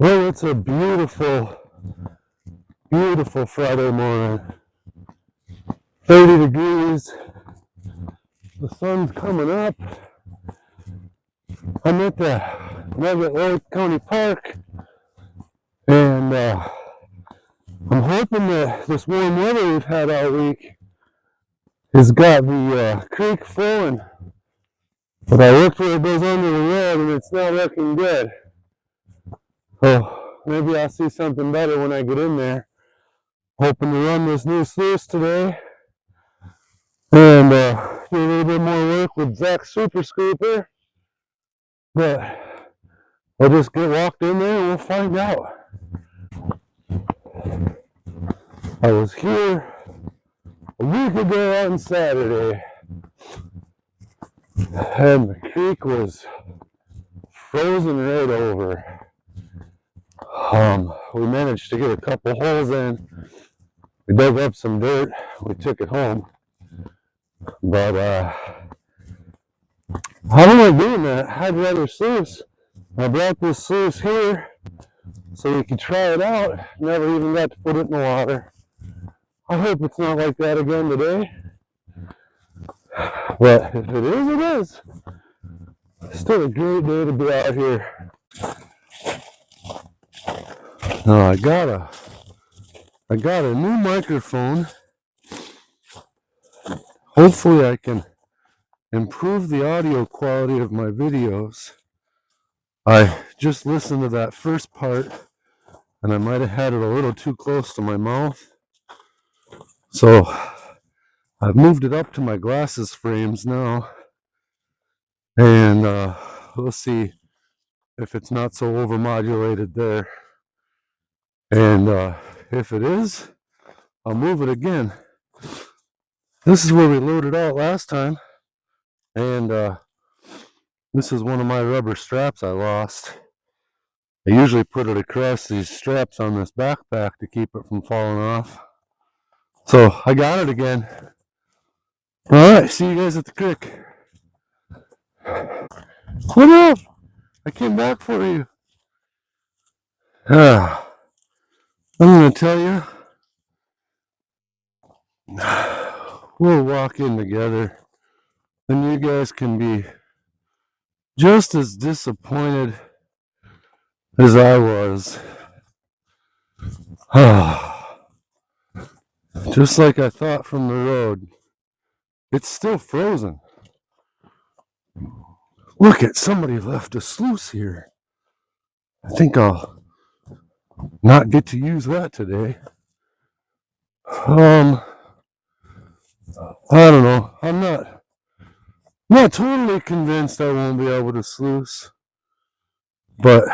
Well, it's a beautiful, beautiful Friday morning. 30 degrees. The sun's coming up. I'm at the Nugget County Park, and I'm hoping that this warm weather we've had all week has got the creek flowing. But I looked where it goes under the road, and it's not looking good. So maybe I'll see something better when I get in there. Hoping to run this new sluice today and do a little bit more work with Zach's Super Scooper. But I'll just get walked in there and we'll find out. I was here a week ago on Saturday, and the creek was frozen right over. We managed to get a couple holes in. We dug up some dirt. We took it home. But how am I doing that? I'd rather sluice. I brought this sluice here so we could try it out. Never even got to put it in the water. I hope it's not like that again today. But if it is, it is. Still a great day to be out here. Now I got a new microphone. Hopefully I can improve the audio quality of my videos. I just listened to that first part and I might have had it a little too close to my mouth. So I've moved it up to my glasses frames now. And we'll see if it's not so overmodulated there. And if it is, I'll move it again. This is where we loaded out last time. And this is one of my rubber straps I lost. I usually put it across these straps on this backpack to keep it from falling off. So I got it again. All right, see you guys at the creek. What up? I came back for you. I'm going to tell you, we'll walk in together, and you guys can be just as disappointed as I was. Just like I thought from the road, it's still frozen. Look at somebody left a sluice here. I think I'll not get to use that today. I don't know. I'm not totally convinced I won't be able to sluice. But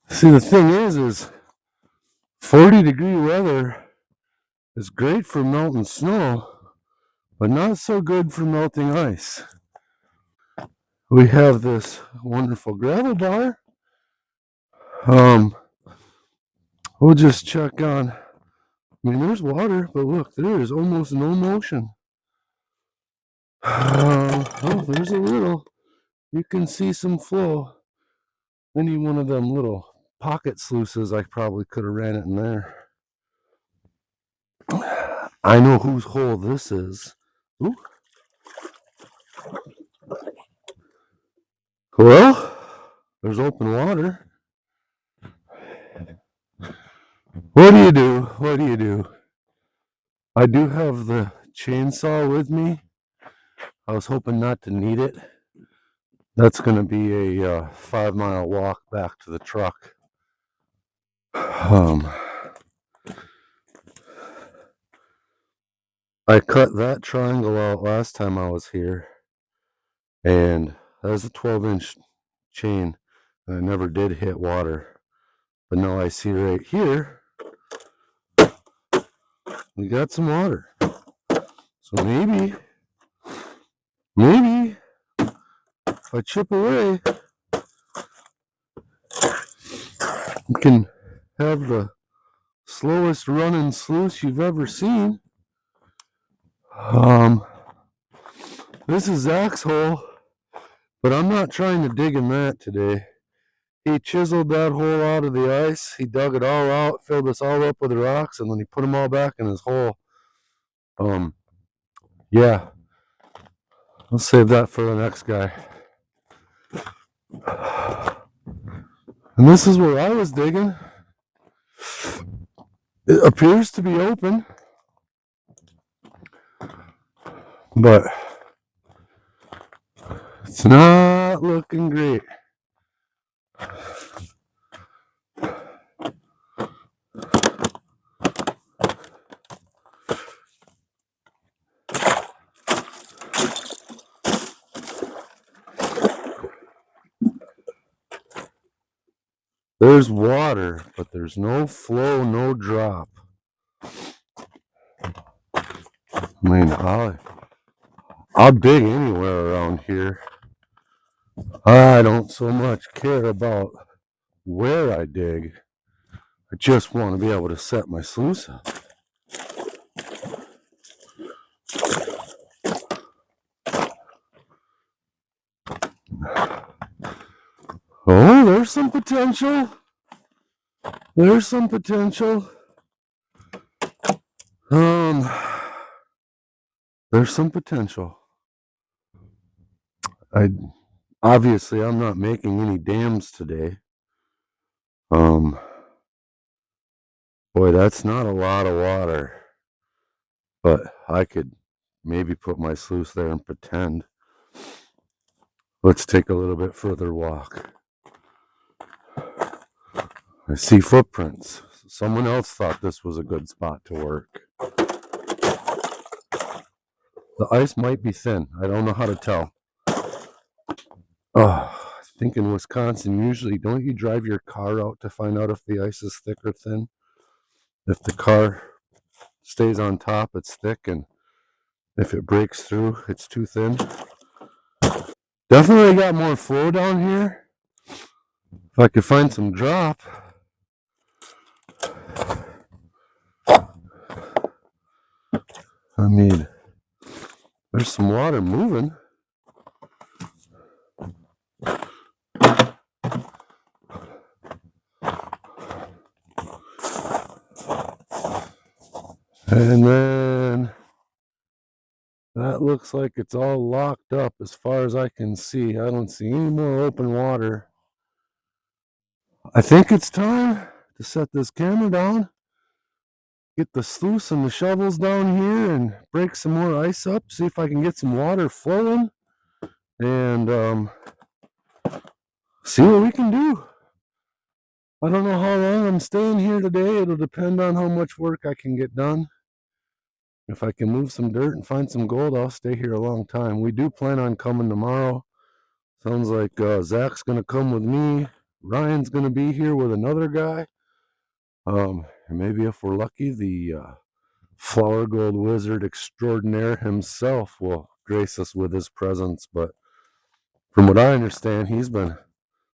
see, the thing is 40-degree weather is great for melting snow, but not so good for melting ice. We have this wonderful gravel bar. We'll just check on. I mean, there's water, but look, there is almost no motion. Oh, there's a little. You can see some flow. Any one of them little pocket sluices, I probably could have ran it in there. I know whose hole this is. Ooh. Well, there's open water. What do you do? What do you do? I do have the chainsaw with me. I was hoping not to need it. That's going to be a 5-mile walk back to the truck. I cut that triangle out last time I was here, and that was a 12-inch chain, and I never did hit water. But now I see right here, we got some water. So maybe, if I chip away, we can have the slowest running sluice you've ever seen. This is Zach's hole, but I'm not trying to dig in that today. He chiseled that hole out of the ice. He dug it all out, filled us all up with rocks, and then he put them all back in his hole. Yeah, I'll save that for the next guy. And this is where I was digging. It appears to be open, but it's not looking great. There's water, but there's no flow, no drop. I mean, I'll dig anywhere around here. I don't so much care about where I dig. I just want to be able to set my sluice up. Oh, there's some potential. There's some potential. There's some potential. Obviously I'm not making any dams today. Boy, that's not a lot of water. But I could maybe put my sluice there and pretend. Let's take a little bit further walk. I see footprints. Someone else thought this was a good spot to work. The ice might be thin. I don't know how to tell. I think in Wisconsin, usually, don't you drive your car out to find out if the ice is thick or thin? If the car stays on top, it's thick, and if it breaks through, it's too thin. Definitely got more flow down here. If I could find some drop. I mean, there's some water moving. And then that looks like it's all locked up as far as I can see. I don't see any more open water. I think it's time to set this camera down, get the sluice and the shovels down here, and break some more ice up, see if I can get some water flowing, and see what we can do. I don't know how long I'm staying here today. It'll depend on how much work I can get done. If I can move some dirt and find some gold, I'll stay here a long time. We do plan on coming tomorrow. Sounds like Zach's going to come with me. Ryan's going to be here with another guy. And maybe if we're lucky, the flower gold wizard extraordinaire himself will grace us with his presence. But from what I understand, he's been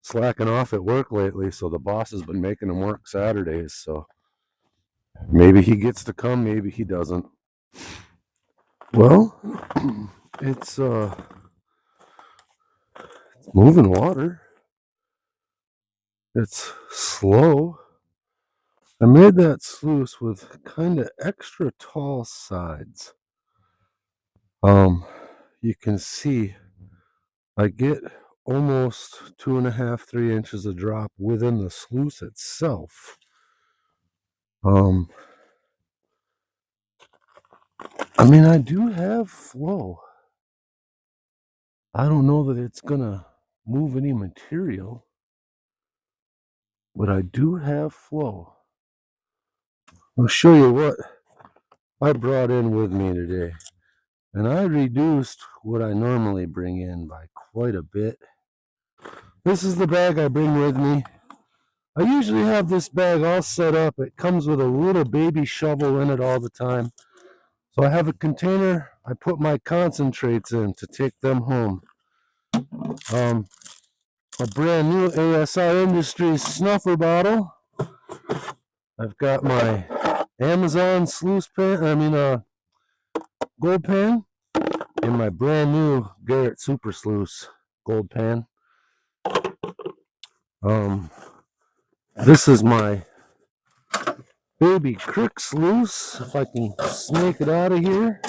slacking off at work lately, so the boss has been making him work Saturdays. So maybe he gets to come, maybe he doesn't. Well, it's moving water. It's slow. I made that sluice with kind of extra tall sides. You can see I get almost 2.5, 3 inches of drop within the sluice itself. I mean, I do have flow. I don't know that it's gonna move any material, but I do have flow. I'll show you what I brought in with me today. And I reduced what I normally bring in by quite a bit. This is the bag I bring with me. I usually have this bag all set up. It comes with a little baby shovel in it all the time. So I have a container I put my concentrates in to take them home. A brand new ASI Industries snuffer bottle. I've got my Amazon sluice pan, gold pan, and my brand new Garrett Super Sluice gold pan. This is my baby crick sluice. If I can snake it out of here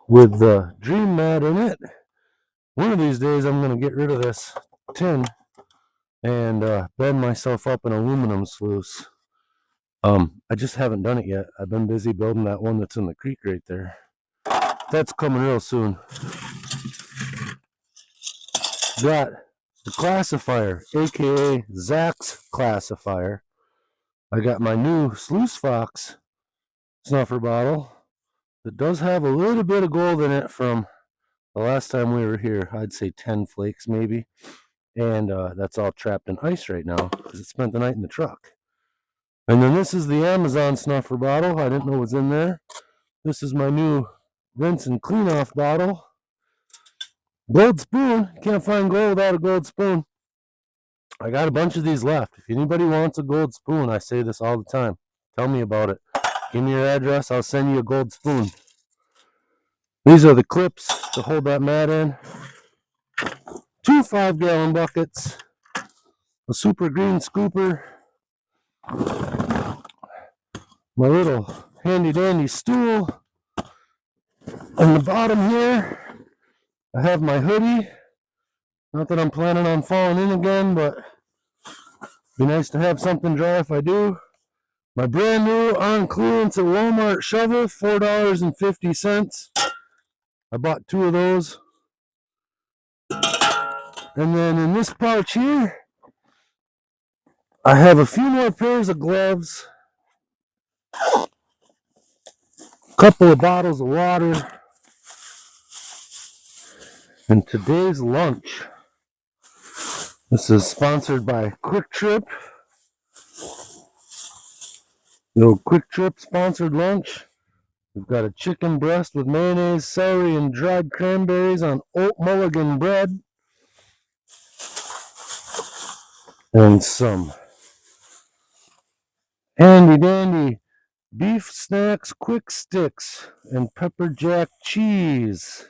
with the dream mat in it. One of these days I'm going to get rid of this tin and bend myself up an aluminum sluice. I just haven't done it yet. I've been busy building that one that's in the creek right there. That's coming real soon. Got the classifier, aka Zach's classifier. I got my new Sluice Fox snuffer bottle that does have a little bit of gold in it from the last time we were here. I'd say 10 flakes maybe. And that's all trapped in ice right now because it spent the night in the truck. And then this is the Amazon snuffer bottle. I didn't know it was in there. This is my new rinse and clean off bottle. Gold spoon. Can't find gold without a gold spoon. I got a bunch of these left. If anybody wants a gold spoon, I say this all the time. Tell me about it. Give me your address. I'll send you a gold spoon. These are the clips to hold that mat in. 2 5-gallon buckets. A super green scooper. My little handy dandy stool. On the bottom here, I have my hoodie. Not that I'm planning on falling in again, but be nice to have something dry if I do. My brand new on clearance at Walmart shovel, $4.50. I bought 2 of those. And then in this pouch here, I have a few more pairs of gloves, a couple of bottles of water, and today's lunch. This is sponsored by Quick Trip. No Quick Trip sponsored lunch. We've got a chicken breast with mayonnaise, celery, and dried cranberries on oat mulligan bread. And some handy dandy beef snacks, quick sticks, and pepper jack cheese.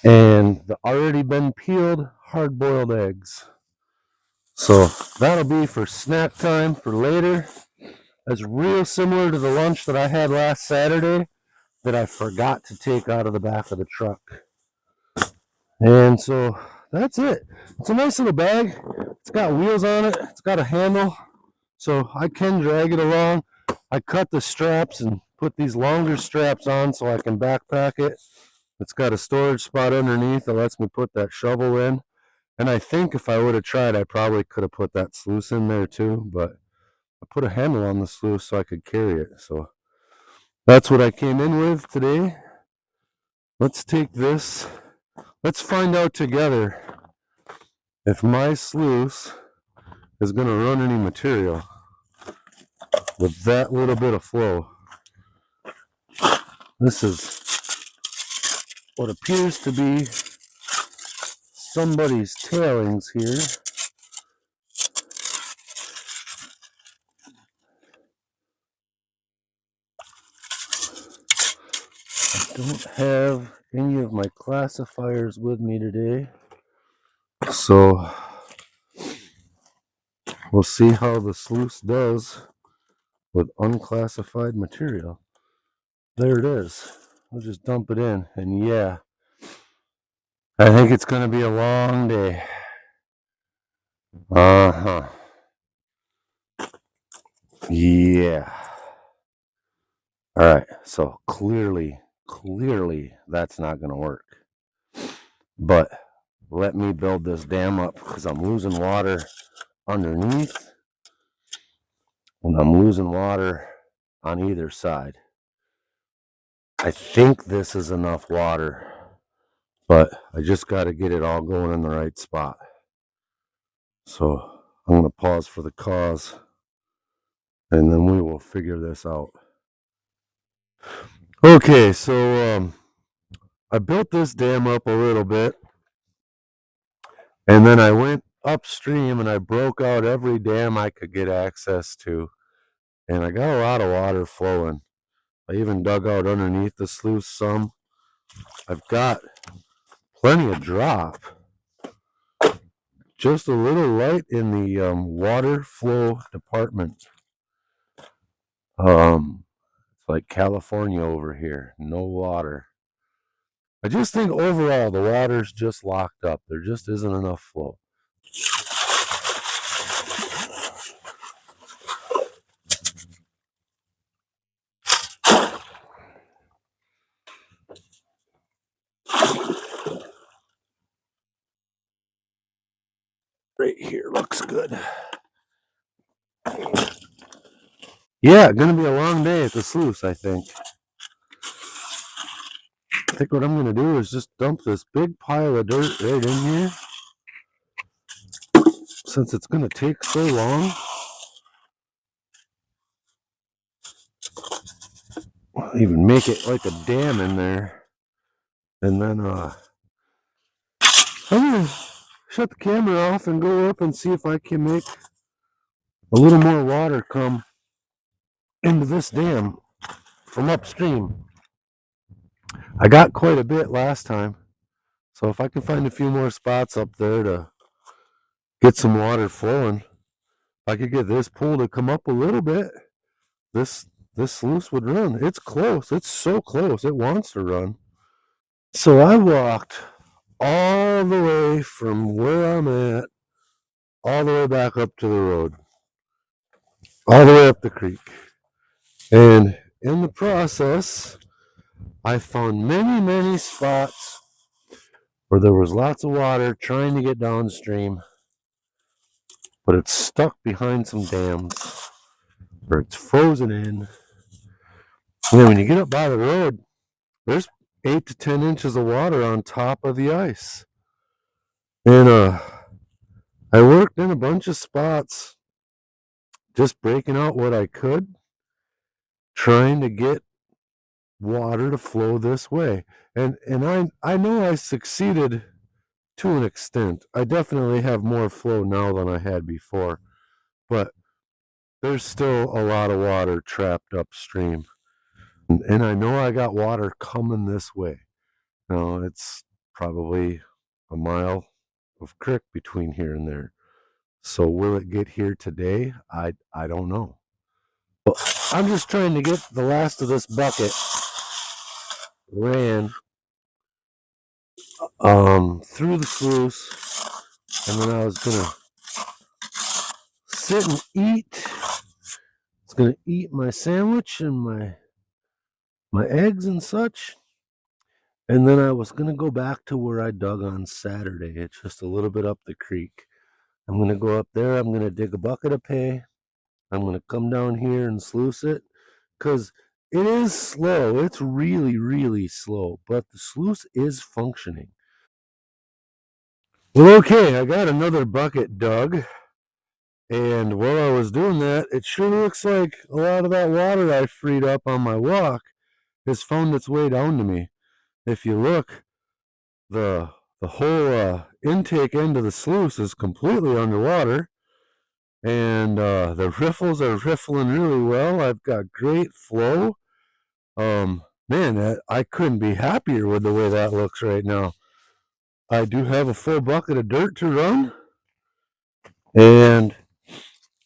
And the already been peeled hard-boiled eggs. So that'll be for snack time for later. That's real similar to the lunch that I had last Saturday that I forgot to take out of the back of the truck. And so that's it. It's a nice little bag. It's got wheels on it. It's got a handle, so I can drag it along. I cut the straps and put these longer straps on so I can backpack it. It's got a storage spot underneath that lets me put that shovel in. And I think if I would have tried, I probably could have put that sluice in there too, but I put a handle on the sluice so I could carry it. So that's what I came in with today. Let's take this. Let's find out together if my sluice is going to run any material with that little bit of flow. This is what appears to be somebody's tailings here. I don't have any of my classifiers with me today, so we'll see how the sluice does with unclassified material. There it is. We'll just dump it in, and yeah, I think it's going to be a long day. Yeah. All right, so clearly that's not going to work. But let me build this dam up because I'm losing water underneath and I'm losing water on either side. I think this is enough water, but I just got to get it all going in the right spot. So I'm going to pause for the cause and then we will figure this out. Okay, so I built this dam up a little bit, and then I went upstream and I broke out every dam I could get access to, and I got a lot of water flowing. I even dug out underneath the sluice some, I've got plenty of drop. Just a little light in the water flow department. It's like California over here, no water. I just think overall the water's just locked up. There just isn't enough flow. Right here looks good. Yeah, gonna be a long day at the sluice, I think. I think what I'm gonna do is just dump this big pile of dirt right in here. Since it's gonna take so long, I'll even make it like a dam in there. And then I'm gonna shut the camera off and go up and see if I can make a little more water come into this dam from upstream. I got quite a bit last time, so if I can find a few more spots up there to get some water flowing, if I could get this pool to come up a little bit, this sluice would run. It's close. It's so close. It wants to run. So I walked all the way from where I'm at, all the way back up to the road, all the way up the creek. And in the process, I found many, many spots where there was lots of water trying to get downstream, but it's stuck behind some dams or it's frozen in. And then when you get up by the road, there's 8 to 10 inches of water on top of the ice. And I worked in a bunch of spots, just breaking out what I could, trying to get water to flow this way. And I know I succeeded to an extent. I definitely have more flow now than I had before, but there's still a lot of water trapped upstream. And I know I got water coming this way. Now, it's probably a mile of creek between here and there. So will it get here today? I don't know. But I'm just trying to get the last of this bucket ran through the sluice, and then I was gonna sit and eat. I was gonna eat my sandwich and my eggs and such. And then I was gonna go back to where I dug on Saturday. It's just a little bit up the creek. I'm gonna go up there. I'm gonna dig a bucket of pay. I'm gonna come down here and sluice it, because it is slow. It's really, really slow, but the sluice is functioning. Well, okay, I got another bucket dug, and while I was doing that, it sure looks like a lot of that water I freed up on my walk has found its way down to me. If you look, the whole intake end of the sluice is completely underwater, and the riffles are riffling really well. I've got great flow. Man, I couldn't be happier with the way that looks right now. I do have a full bucket of dirt to run, and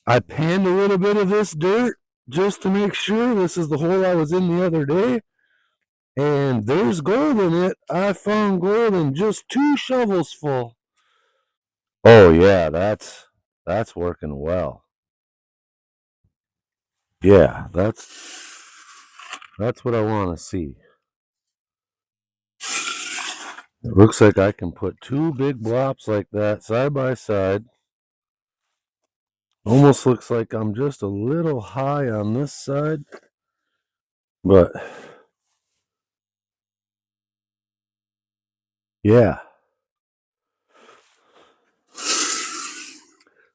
I panned a little bit of this dirt just to make sure. This is the hole I was in the other day, and there's gold in it. I found gold in just 2 shovels full. Oh yeah, that's working well. Yeah, that's what I want to see. It looks like I can put 2 big blobs like that side by side. Almost looks like I'm just a little high on this side, but yeah.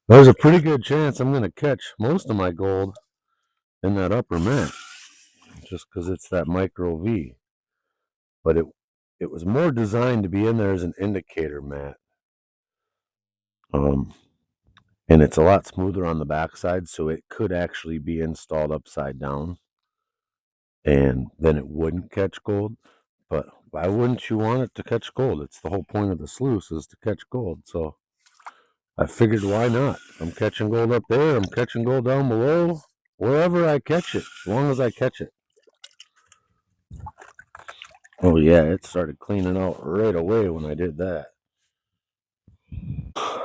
There's a pretty good chance I'm going to catch most of my gold in that upper mat, just because it's that micro V. But it was more designed to be in there as an indicator mat. And it's a lot smoother on the backside, so it could actually be installed upside down, and then it wouldn't catch gold. but why wouldn't you want it to catch gold? It's the whole point of the sluice is to catch gold. So I figured, why not? I'm catching gold up there. I'm catching gold down below. Wherever I catch it, as long as I catch it. Oh yeah, it started cleaning out right away when I did that.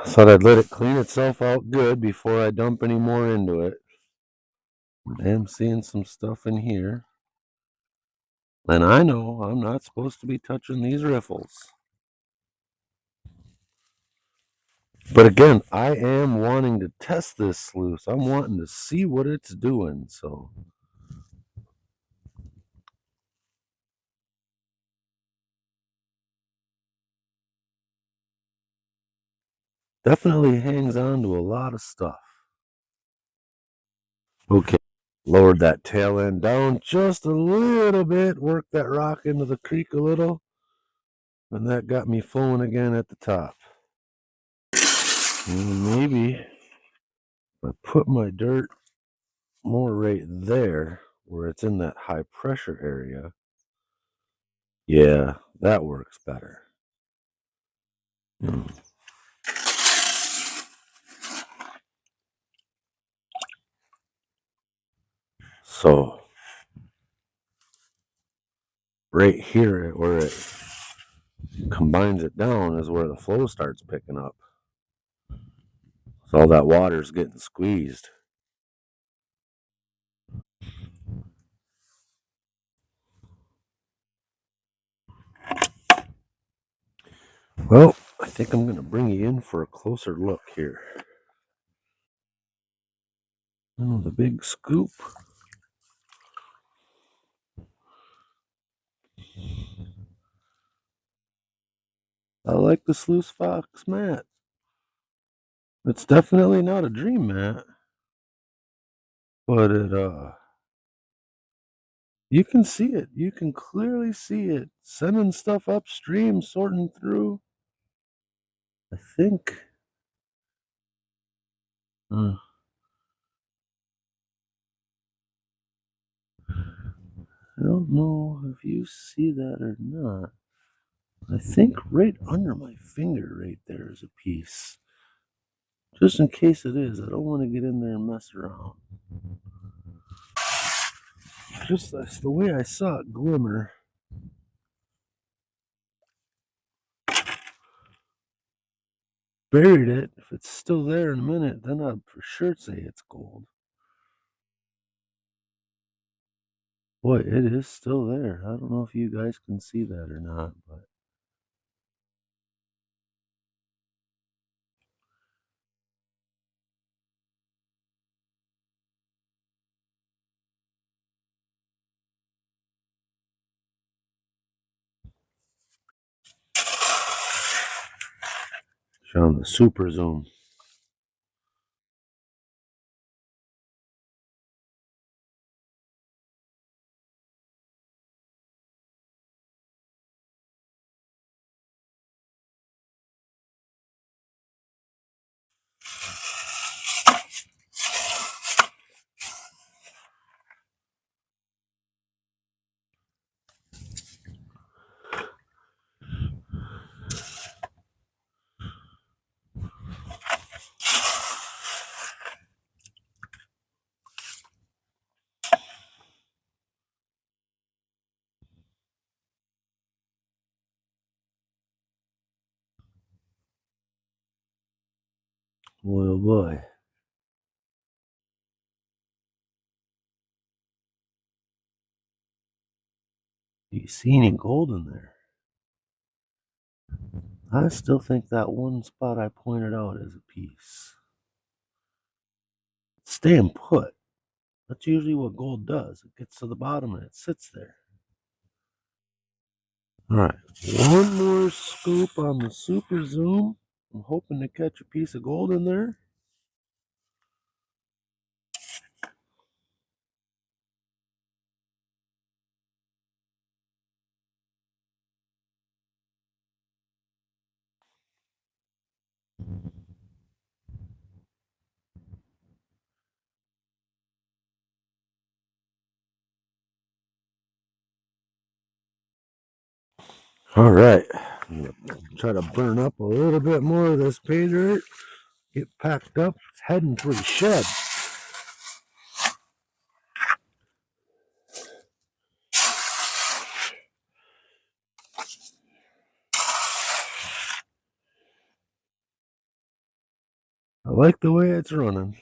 Thought I'd let it clean itself out good before I dump any more into it. I am seeing some stuff in here. And I know I'm not supposed to be touching these riffles. But again, I am wanting to test this sluice. I'm wanting to see what it's doing. So definitely hangs on to a lot of stuff. Okay, lowered that tail end down just a little bit, worked that rock into the creek a little, and that got me flowing again at the top. And maybe if I put my dirt more right there where it's in that high pressure area, yeah, that works better. So right here where it combines it down is where the flow starts picking up. So all that water's getting squeezed. Well, I think I'm going to bring you in for a closer look here. Oh, the big scoop. I like the sluice fox mat. It's definitely not a dream mat, but you can see it. You can clearly see it sending stuff upstream, sorting through. I think. I don't know if you see that or not. I think right under my finger right there is a piece. Just in case it is, I don't want to get in there and mess around. Just that's the way I saw it glimmer. Buried it. If it's still there in a minute, then I'd for sure say it's gold. Boy, it is still there. I don't know if you guys can see that or not, but showing the super zoom. Boy, oh boy. Do you see any gold in there? I still think that one spot I pointed out is a piece. It's staying put. That's usually what gold does. It gets to the bottom and it sits there. Alright, one more scoop on the super zoom. I'm hoping to catch a piece of gold in there. All right, I'm gonna try to burn up a little bit more of this pay dirt, get packed up, heading for the shed. I like the way it's running.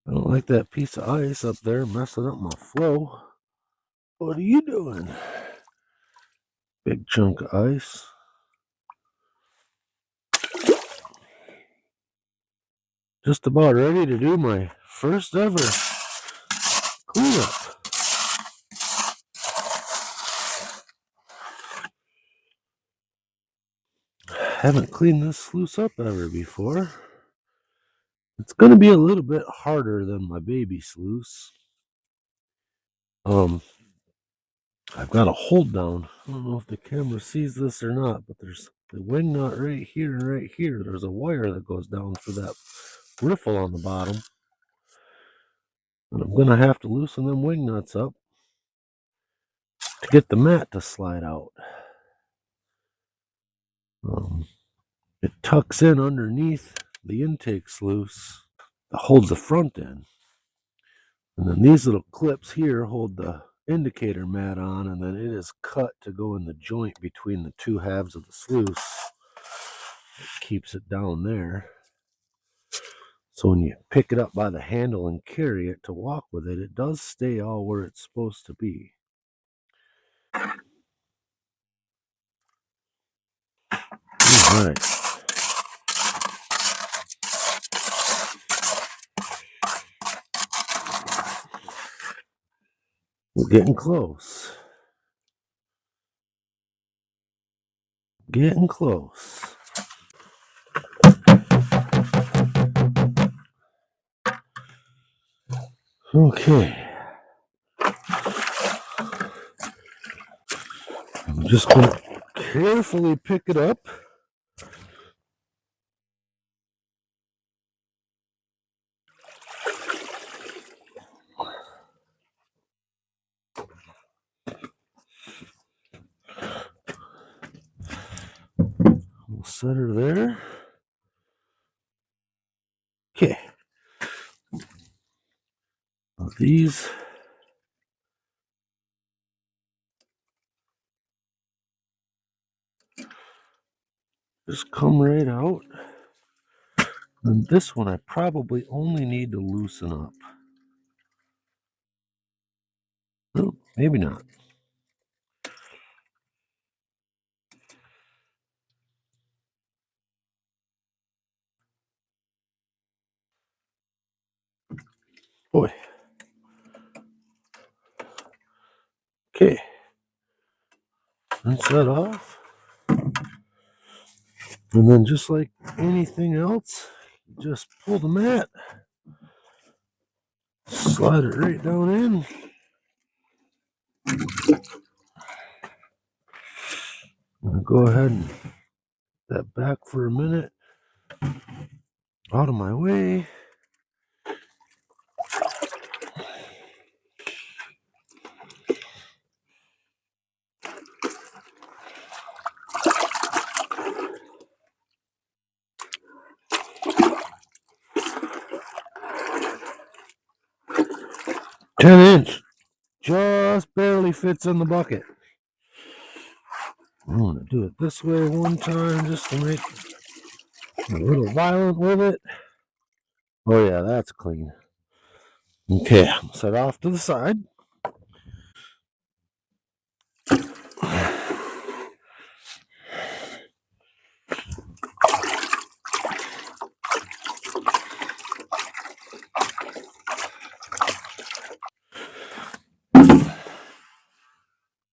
I don't like that piece of ice up there messing up my flow. What are you doing? Big chunk of ice. Just about ready to do my first ever cleanup. Haven't cleaned this sluice up ever before. It's going to be a little bit harder than my baby sluice. I've got a hold down. I don't know if the camera sees this or not, but there's the wing nut right here and right here. There's a wire that goes down through that riffle on the bottom. And I'm going to have to loosen them wing nuts up to get the mat to slide out. It tucks in underneath the intake sluice that holds the front in. And then these little clips here hold the indicator mat on, and then it is cut to go in the joint between the two halves of the sluice. It keeps it down there. So when you pick it up by the handle and carry it to walk with it, it does stay all where it's supposed to be. All right. We're getting close. Getting close. Okay. I'm just going to carefully pick it up. We'll set her there. Okay. Now these just come right out. And this one I probably only need to loosen up. No, maybe not. Boy. Okay. Rinse that off. And then just like anything else, just pull the mat, slide it right down in. I'm gonna go ahead and put that back for a minute. Out of my way. $10" just barely fits in the bucket. I'm gonna do it this way one time just to make a little violent with it. Oh yeah, that's clean. Okay, set off to the side.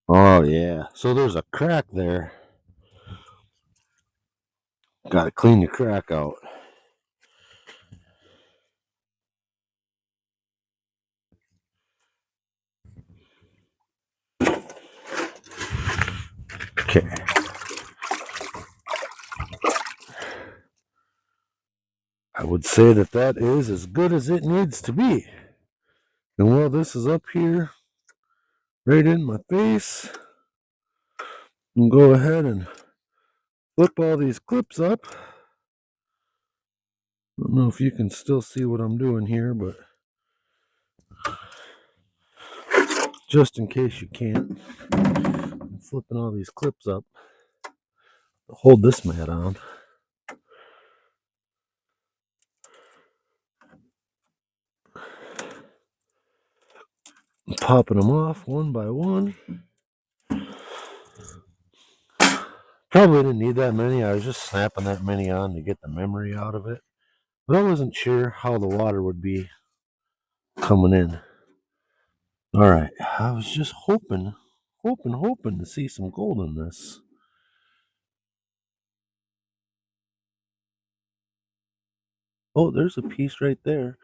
Oh yeah, so there's a crack there. Gotta clean the crack out. Okay. I would say that is as good as it needs to be. And while this is up here, right in my face. And go ahead and flip all these clips up. I don't know if you can still see what I'm doing here, but just in case you can't, I'm flipping all these clips up to hold this mat on. I'm popping them off one by one. Probably didn't need that many. I was just snapping that many on to get the memory out of it. But I wasn't sure how the water would be coming in. All right. I was just hoping to see some gold in this. Oh, there's a piece right there.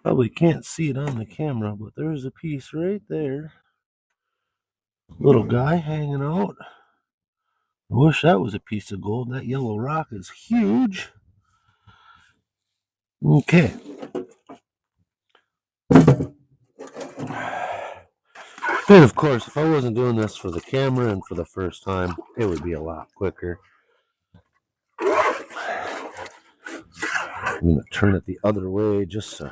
Probably can't see it on the camera, but there's a piece right there. Little guy hanging out. I wish that was a piece of gold. That yellow rock is huge. Okay. And of course, if I wasn't doing this for the camera and for the first time, it would be a lot quicker. I'm going to turn it the other way just so.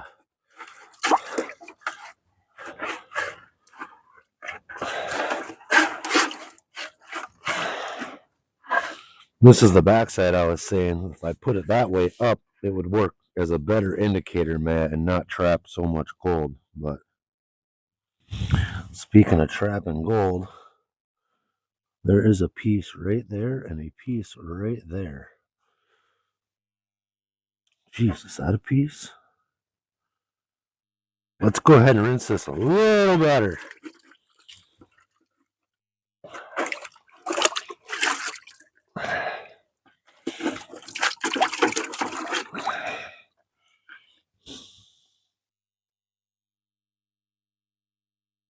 This is the backside I was saying. If I put it that way up, it would work as a better indicator mat and not trap so much gold. But speaking of trapping gold, there is a piece right there and a piece right there. Jeez, is that a piece? Let's go ahead and rinse this a little better.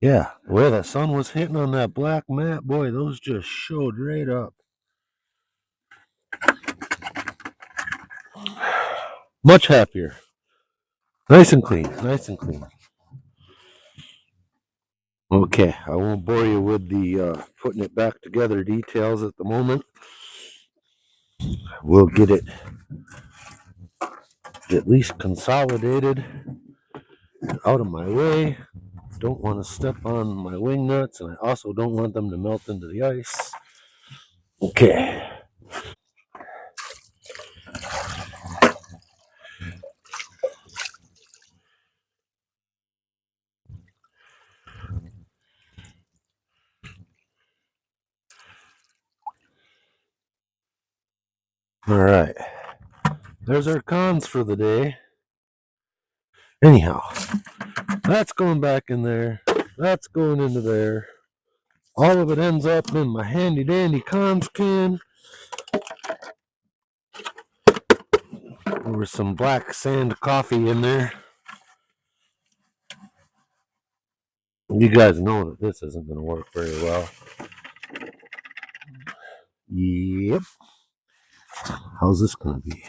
Yeah, the way that sun was hitting on that black mat, boy, those just showed right up. Much happier. Nice and clean, nice and clean. Okay, I won't bore you with the putting it back together details at the moment. We'll get it at least consolidated out of my way. Don't want to step on my wing nuts, and I also don't want them to melt into the ice. Okay. All right. There's our cons for the day. Anyhow, that's going back in there. That's going into there. All of it ends up in my handy dandy cons can. There was some black sand coffee in there. You guys know that this isn't going to work very well. Yep. How's this going to be?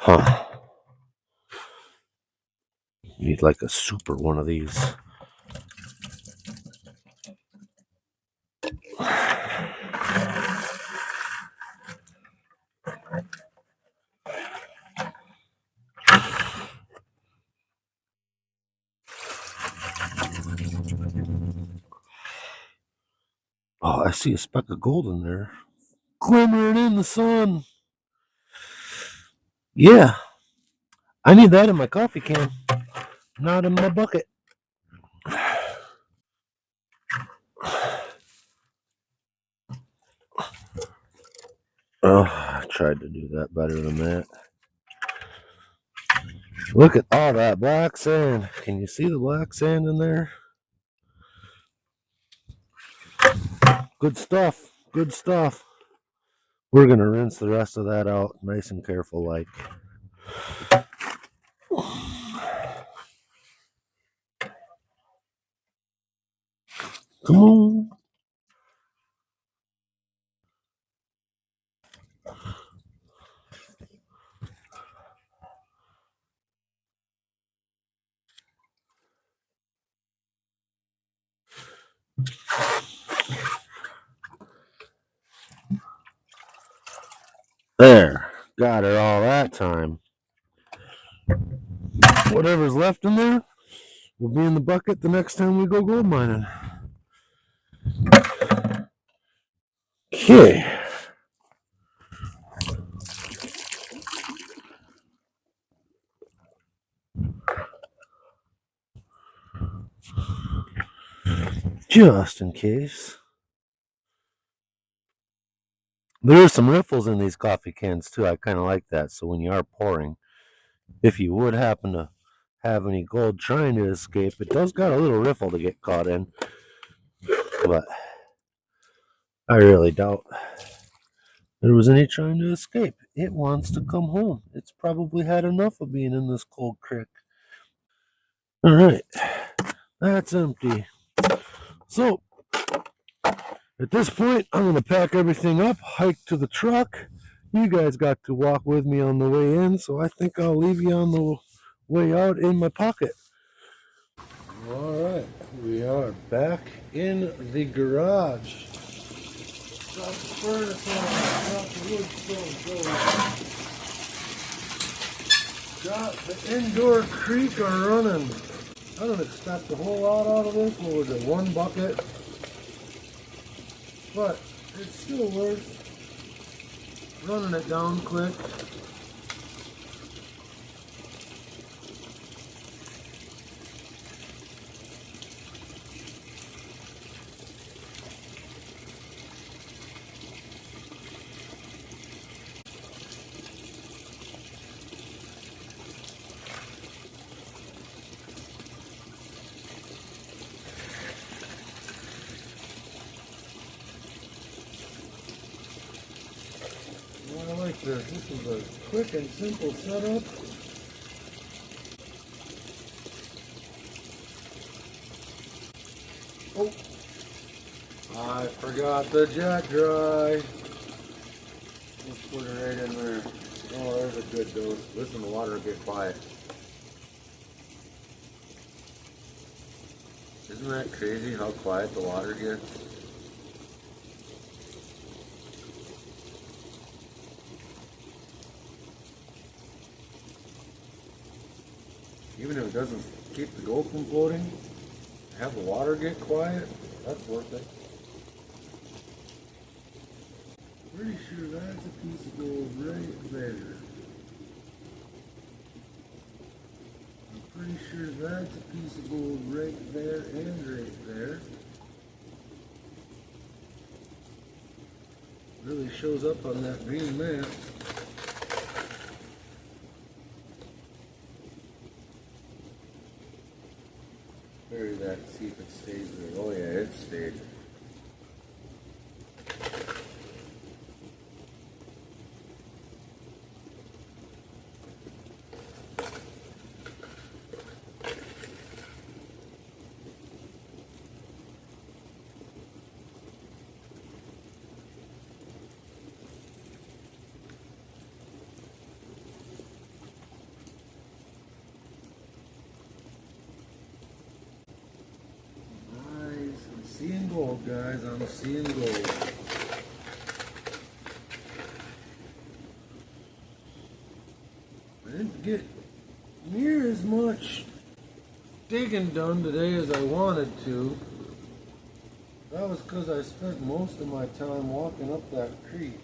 Huh. Need like a super one of these. Oh, I see a speck of gold in there. Glimmering in the sun. Yeah. I need that in my coffee can. Not in my bucket. Oh, I tried to do that better than that. Look at all that black sand. Can you see the black sand in there? Good stuff. Good stuff. We're going to rinse the rest of that out nice and careful like. Come on. There. Got her all that time. Whatever's left in there will be in the bucket the next time we go gold mining. Okay. Just in case. There's some riffles in these coffee cans too. I kind of like that. So when you are pouring, if you would happen to have any gold trying to escape, it does got a little riffle to get caught in. But I really doubt there was any trying to escape. It wants to come home. It's probably had enough of being in this cold creek. All right, that's empty. So at this point, I'm going to pack everything up, hike to the truck. You guys got to walk with me on the way in, so I think I'll leave you on the way out in my pocket. All right, we are back in the garage. Got the furnace on, got the wood stove going. Got the indoor creaker running. I don't expect a whole lot out of this. What was it, 1 bucket? But it's still worth running it down quick. I like this. This is a quick and simple setup. Oh, I forgot the jack dry. Let's put it right in there. Oh, there's a good dose. Listen, the water will get quiet. Isn't that crazy how quiet the water gets? Even if it doesn't keep the gold from floating, have the water get quiet, that's worth it. Pretty sure that's a piece of gold right there. I'm pretty sure that's a piece of gold right there and right there. Really shows up on that green map. Bury that, see if it stays there. Oh yeah, it stayed. Seeing gold, guys. I'm seeing gold. I didn't get near as much digging done today as I wanted to. That was because I spent most of my time walking up that creek.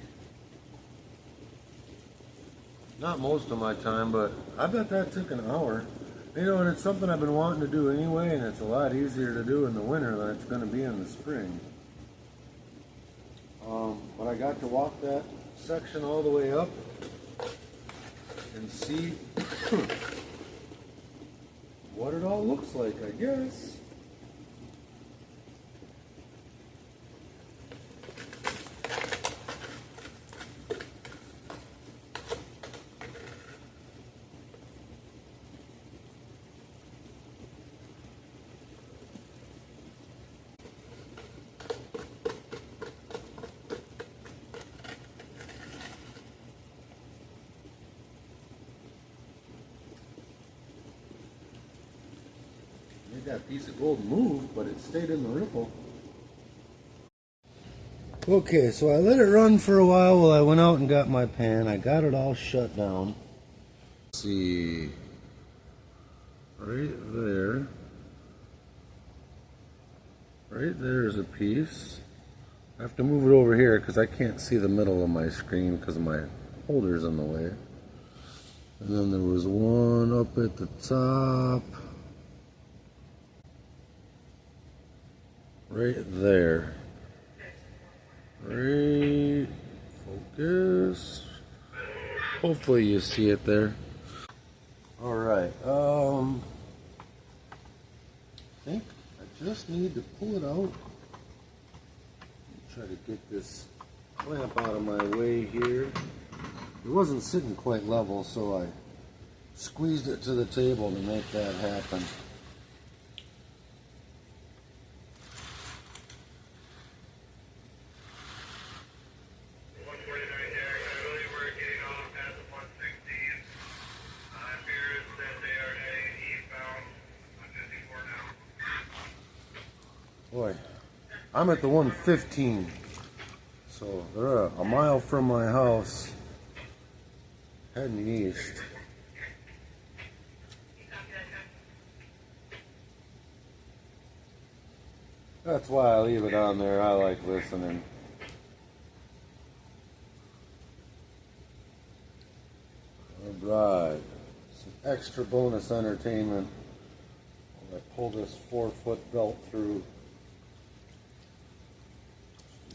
Not most of my time, but I bet that took an hour. You know, and it's something I've been wanting to do anyway, and it's a lot easier to do in the winter than it's going to be in the spring. But I got to walk that section all the way up and see what it all looks like, I guess. That piece of gold moved, but it stayed in the ripple. Okay, so I let it run for a while I went out and got my pan. I got it all shut down. Let's see, right there. Right there is a piece. I have to move it over here because I can't see the middle of my screen because my holder's in the way. And then there was one up at the top. Right there. Right. Focus. Hopefully you see it there. Alright. I think I just need to pull it out. Try to get this lamp out of my way here. It wasn't sitting quite level, so I squeezed it to the table to make that happen. Boy, I'm at the 115, so they're a mile from my house, heading east. That's why I leave it on there. I like listening. Alright, some extra bonus entertainment. I pull this 4-foot belt through.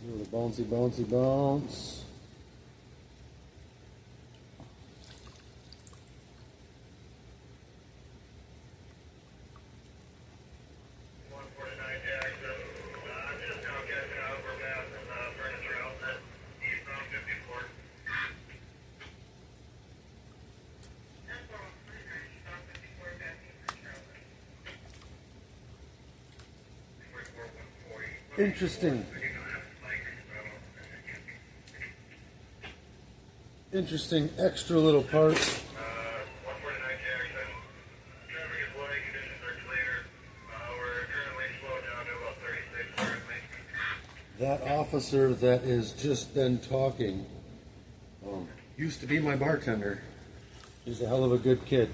Do the bouncy, bouncy, bounce. Interesting extra little parts. That officer that is just then talking used to be my bartender. He's a hell of a good kid.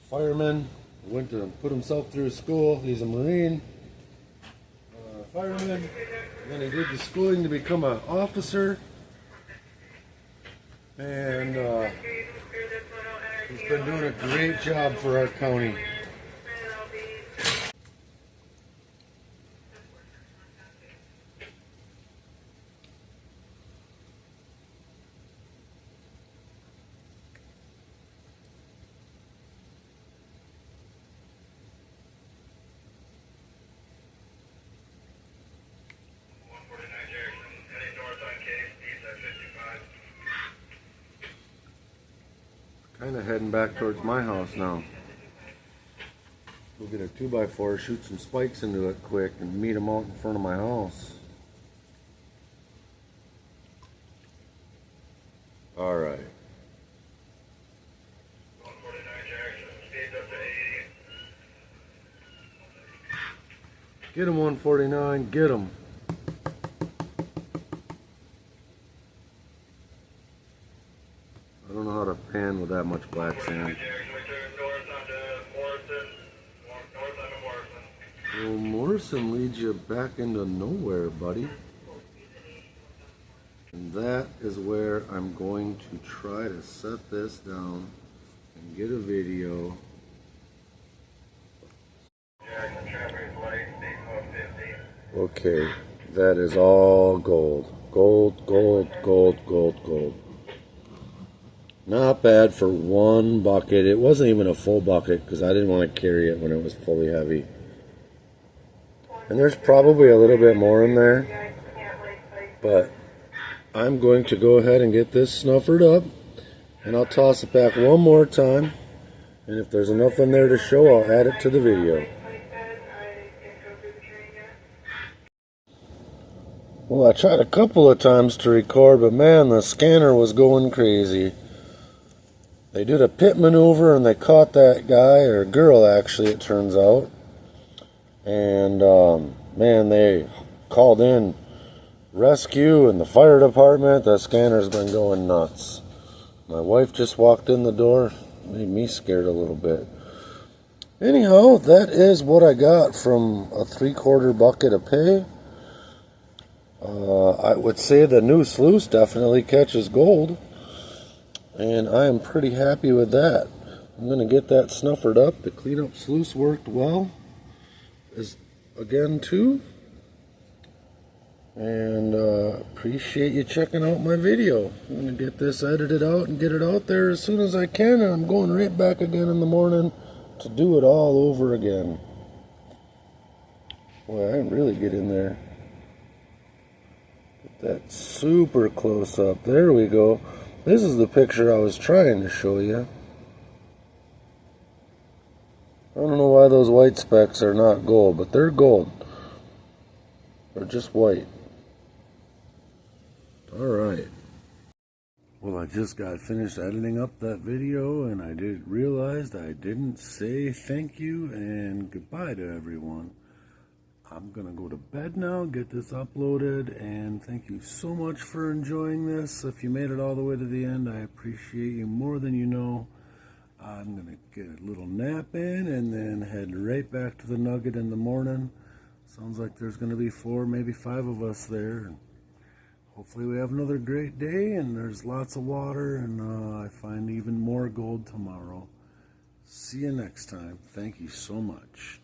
Fireman, went to put himself through school. He's a Marine. Fireman. And then he did the schooling to become an officer. And he's been doing a great job for our county. Kind of heading back towards my house now. We'll get a 2x4, shoot some spikes into it quick, and meet them out in front of my house. Alright. Get him, 149, get him. I don't know how to pan with that much black sand. Well, Morrison leads you back into nowhere, buddy. And that is where I'm going to try to set this down and get a video. Okay, that is all gold. Gold, gold, gold, gold, gold. Not bad for one bucket. It wasn't even a full bucket because I didn't want to carry it when it was fully heavy. And there's probably a little bit more in there. But I'm going to go ahead and get this snuffered up. And I'll toss it back one more time. And if there's enough in there to show, I'll add it to the video. Well, I tried a couple of times to record, but man, the scanner was going crazy. They did a pit maneuver and they caught that guy, or girl actually it turns out. And man, they called in rescue and the fire department. That scanner's been going nuts. My wife just walked in the door, made me scared a little bit. Anyhow, that is what I got from a 3/4 bucket of pay. I would say the new sluice definitely catches gold, and I am pretty happy with that. I'm going to get that snuffered up. The cleanup sluice worked well, again too. And appreciate you checking out my video. I'm going to get this edited out and get it out there as soon as I can. And I'm going right back again in the morning to do it all over again. Boy, I didn't really get in there. Get that super close up. There we go. This is the picture I was trying to show you. I don't know why those white specks are not gold, but they're gold. They're just white. Alright. Well, I just got finished editing up that video, and I realized I didn't say thank you and goodbye to everyone. I'm going to go to bed now, get this uploaded, and thank you so much for enjoying this. If you made it all the way to the end, I appreciate you more than you know. I'm going to get a little nap in and then head right back to the Nugget in the morning. Sounds like there's going to be 4, maybe 5 of us there. Hopefully we have another great day and there's lots of water, and I find even more gold tomorrow. See you next time. Thank you so much.